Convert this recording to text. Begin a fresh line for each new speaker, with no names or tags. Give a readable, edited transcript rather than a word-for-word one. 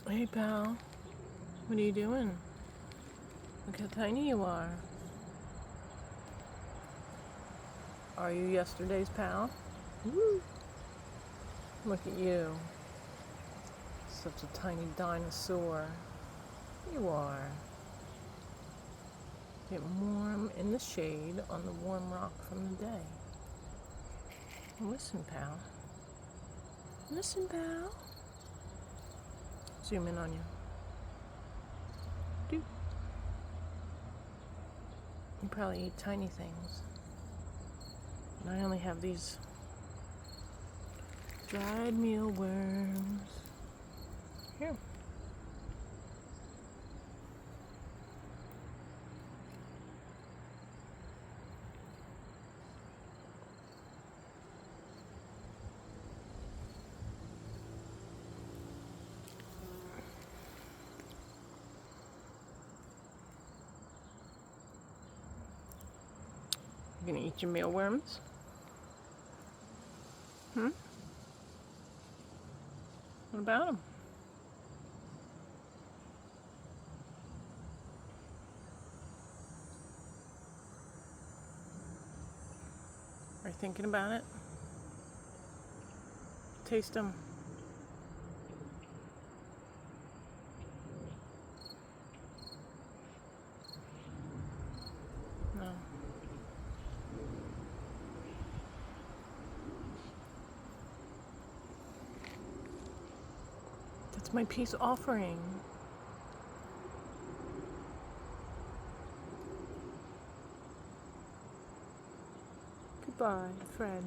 Hey pal, what are you doing? Look how tiny you are. Are you yesterday's pal? Woo! Look at you. Such a tiny dinosaur. You are. Get warm in the shade on the warm rock from the day. Listen, pal. Listen, pal. Zoom in on you. Do. You probably eat tiny things. And I only have these dried mealworms. Here. You gonna eat your mealworms? What about them? Are you thinking about it? Taste them. No. That's my peace offering. Goodbye, friend.